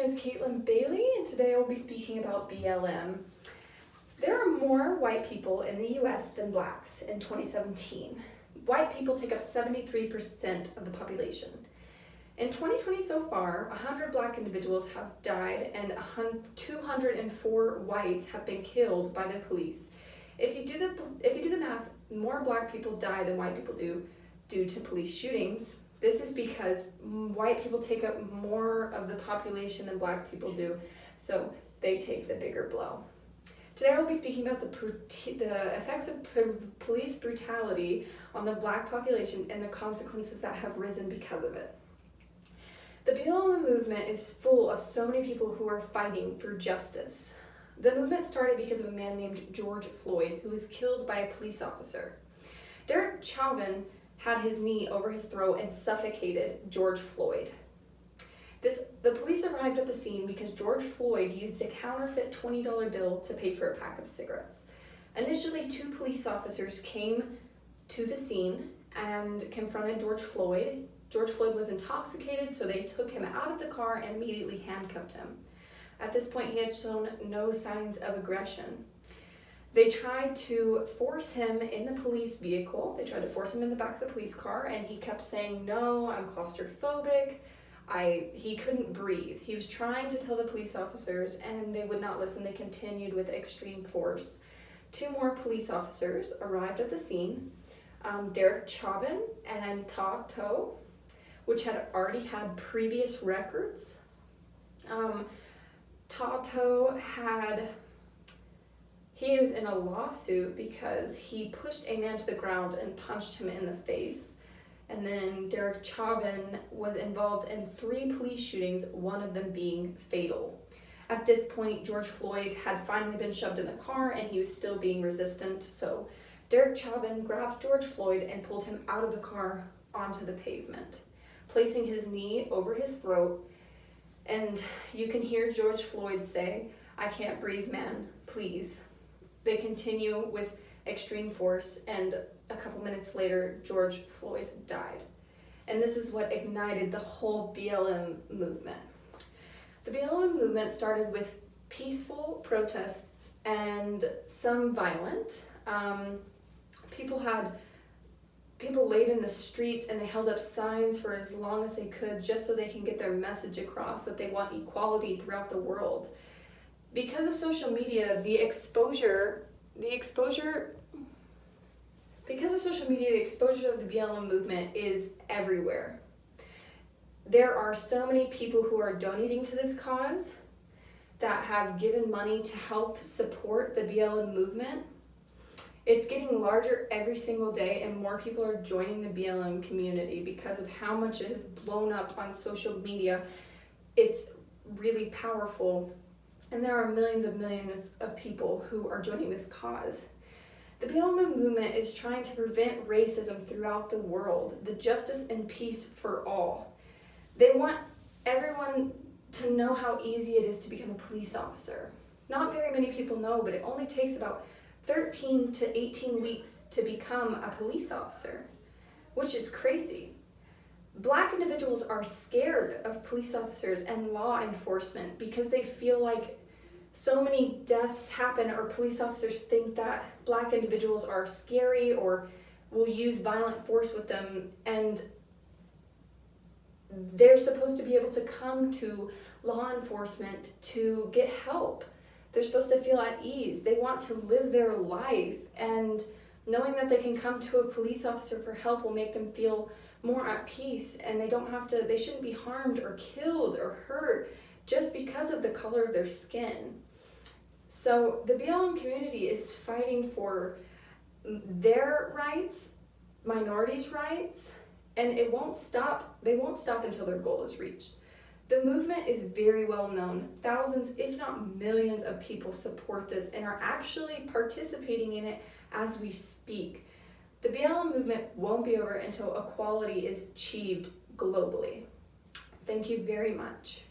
is Caitlin Bailey, and today I will be speaking about BLM. There are more white people in the US than blacks in 2017. White people take up 73% of the population. In 2020 so far, 100 black individuals have died and 204 whites have been killed by the police. If you do the math, more black people die than white people do due to police shootings. This is because white people take up more of the population than black people do, so they take the bigger blow. Today I will be speaking about the effects of police brutality on the black population and the consequences that have risen because of it. The BLM movement is full of so many people who are fighting for justice. The movement started because of a man named George Floyd, who was killed by a police officer. Derek Chauvin had his knee over his throat and suffocated George Floyd. The police arrived at the scene because George Floyd used a counterfeit $20 bill to pay for a pack of cigarettes. Initially, 2 police officers came to the scene and confronted George Floyd. George Floyd was intoxicated, so they took him out of the car and immediately handcuffed him. At this point, he had shown no signs of aggression. They tried to force him in the police vehicle. They tried to force him in the back of the police car, and he kept saying, "No, I'm claustrophobic." He couldn't breathe. He was trying to tell the police officers, and they would not listen. They continued with extreme force. 2 more police officers arrived at the scene, Derek Chauvin and Ta To, which had already had previous records. Ta To he was in a lawsuit because he pushed a man to the ground and punched him in the face. And then Derek Chauvin was involved in 3 police shootings, one of them being fatal. At this point, George Floyd had finally been shoved in the car and he was still being resistant. So Derek Chauvin grabbed George Floyd and pulled him out of the car onto the pavement, placing his knee over his throat. And you can hear George Floyd say, "I can't breathe, man, please." They continue with extreme force, and a couple minutes later, George Floyd died. And this is what ignited the whole BLM movement. The BLM movement started with peaceful protests and some violent. People laid in the streets and they held up signs for as long as they could just so they can get their message across that they want equality throughout the world. Because of social media, the exposure of the BLM movement is everywhere. There are so many people who are donating to this cause that have given money to help support the BLM movement. It's getting larger every single day, and more people are joining the BLM community because of how much it has blown up on social media. It's really powerful, and there are millions of people who are joining this cause. The BLM movement is trying to prevent racism throughout the world, the justice and peace for all. They want everyone to know how easy it is to become a police officer. Not very many people know, but it only takes about 13 to 18 weeks to become a police officer, which is crazy. Black individuals are scared of police officers and law enforcement because they feel like so many deaths happen, or police officers think that black individuals are scary or will use violent force with them, and they're supposed to be able to come to law enforcement to get help. They're supposed to feel at ease. They want to live their life, and knowing that they can come to a police officer for help will make them feel more at peace, and they shouldn't be harmed or killed or hurt just because of the color of their skin. So the BLM community is fighting for their rights, minorities' rights, and they won't stop until their goal is reached. The movement is very well known. Thousands, if not millions, of people support this and are actually participating in it as we speak. The BLM movement won't be over until equality is achieved globally. Thank you very much.